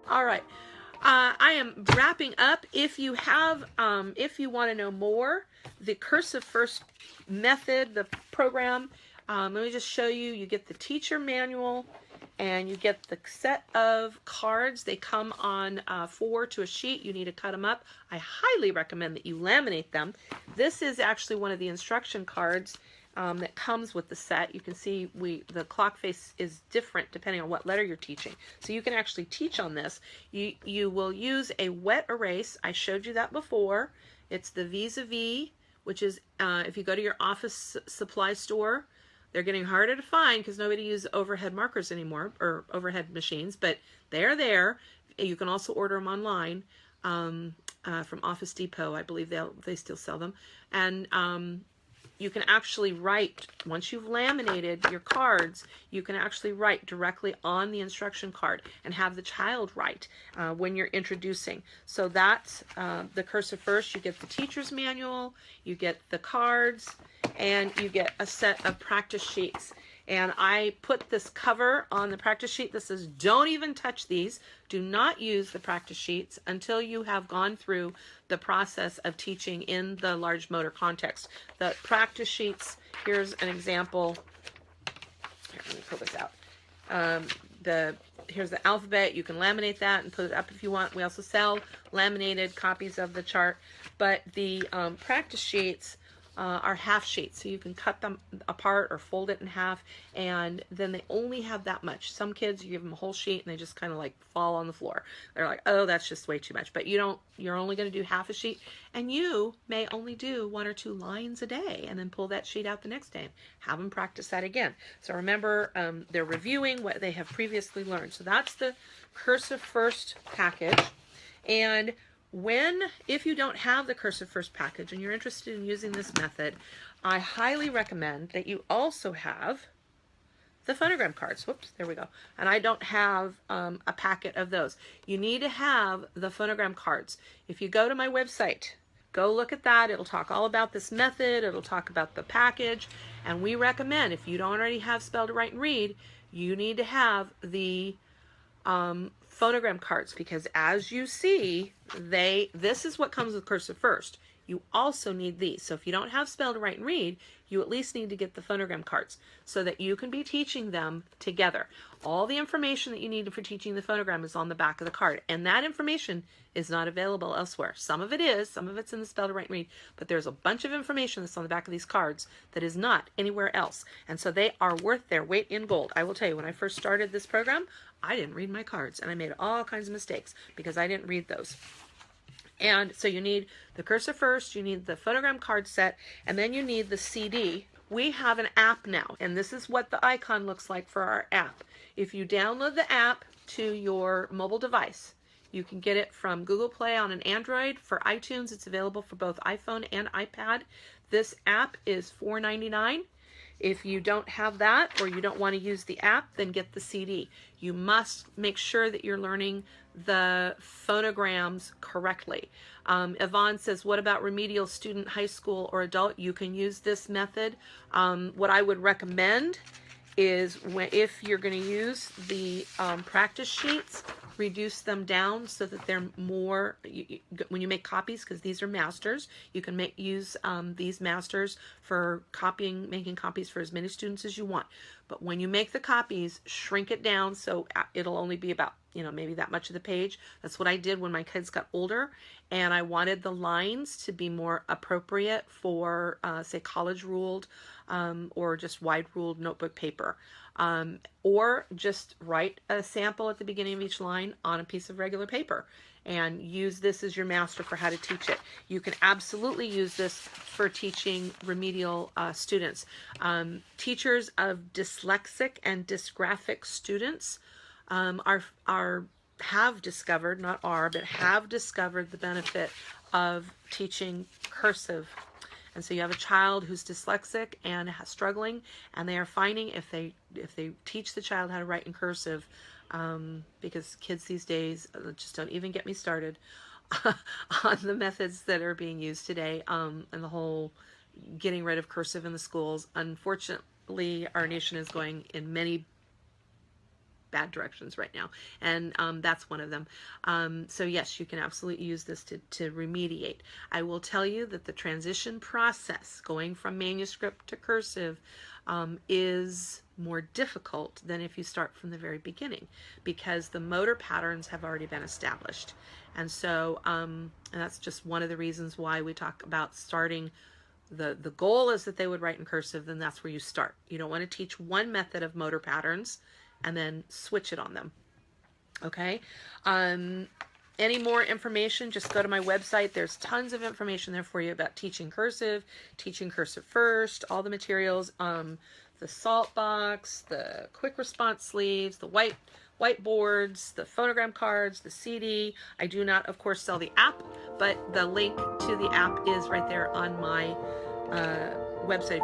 All right. I am wrapping up. If you have, if you want to know more, the Cursive First method, the program, let me just show you. You get the teacher manual, and you get the set of cards. They come on 4 to a sheet. You need to cut them up. I highly recommend that you laminate them. This is actually one of the instruction cards that comes with the set. You can see the clock face is different depending on what letter you're teaching. So you can actually teach on this. You will use a wet erase. I showed you that before. It's the Vis-a-Vis, which is if you go to your office supply store, they're getting harder to find because nobody uses overhead markers anymore, or overhead machines, but they're there. You can also order them online from Office Depot. I believe they still sell them. And you can actually write, once you've laminated your cards, you can actually write directly on the instruction card and have the child write when you're introducing. So that's the Cursive First. You get the teacher's manual, you get the cards, and you get a set of practice sheets. And I put this cover on the practice sheet that says, don't even touch these. Do not use the practice sheets until you have gone through the process of teaching in the large motor context. The practice sheets, here's an example. Here, let me pull this out. Here's the alphabet. You can laminate that and put it up if you want. We also sell laminated copies of the chart. But the practice sheets are half sheets, so you can cut them apart or fold it in half, and then they only have that much. Some kids, you give them a whole sheet and they just kind of like fall on the floor. They're like, oh, that's just way too much. But you're only going to do half a sheet, and you may only do 1 or 2 lines a day, and then pull that sheet out the next day and have them practice that again. So remember, they're reviewing what they have previously learned. So that's the Cursive First package. And if you don't have the Cursive First package and you're interested in using this method, I highly recommend that you also have the Phonogram cards. Whoops, there we go. And I don't have a packet of those. You need to have the Phonogram cards. If you go to my website, go look at that. It'll talk all about this method. It'll talk about the package. And we recommend, if you don't already have Spell to Write and Read, you need to have the Phonogram cards, because as you see, this is what comes with Cursive First. You also need these. So if you don't have Spell to Write and Read, you at least need to get the Phonogram cards so that you can be teaching them together. All the information that you need for teaching the phonogram is on the back of the card, and that information is not available elsewhere. Some of it is, some of it's in the Spell to Write and Read, but there's a bunch of information that's on the back of these cards that is not anywhere else. And so they are worth their weight in gold. I will tell you, when I first started this program, I didn't read my cards, and I made all kinds of mistakes because I didn't read those. And so you need the Cursive First, you need the Phonogram card set, and then you need the CD. We have an app now, and this is what the icon looks like for our app. If you download the app to your mobile device, you can get it from Google Play on an Android. For iTunes, it's available for both iPhone and iPad. This app is $4.99. If you don't have that, or you don't want to use the app, then get the CD. You must make sure that you're learning the phonograms correctly. Yvonne says, what about remedial student, high school, or adult? You can use this method. What I would recommend is if you're going to use the practice sheets, reduce them down so that they're more, when you make copies, because these are masters, you can use these masters for making copies for as many students as you want. But when you make the copies, shrink it down so it'll only be about, maybe that much of the page. That's what I did when my kids got older, and I wanted the lines to be more appropriate for, say, college ruled or just wide ruled notebook paper. Or just write a sample at the beginning of each line on a piece of regular paper and use this as your master for how to teach it. You can absolutely use this for teaching remedial students. Teachers of dyslexic and dysgraphic students have discovered the benefit of teaching cursive. And so you have a child who's dyslexic and struggling, and they are finding if they teach the child how to write in cursive, because kids these days, just don't even get me started on the methods that are being used today, and the whole getting rid of cursive in the schools. Unfortunately, our nation is going in many bad directions right now, and that's one of them. So yes, you can absolutely use this to remediate. I will tell you that the transition process going from manuscript to cursive is more difficult than if you start from the very beginning, because the motor patterns have already been established. And so and that's just one of the reasons why we talk about starting. The goal is that they would write in cursive, then that's where you start. You don't want to teach one method of motor patterns and then switch it on them. Okay? Any more information, just go to my website. There's tons of information there for you about teaching Cursive First, all the materials, the salt box, the quick response sleeves, the whiteboards, the Phonogram cards, the CD. I do not, of course, sell the app, but the link to the app is right there on my website.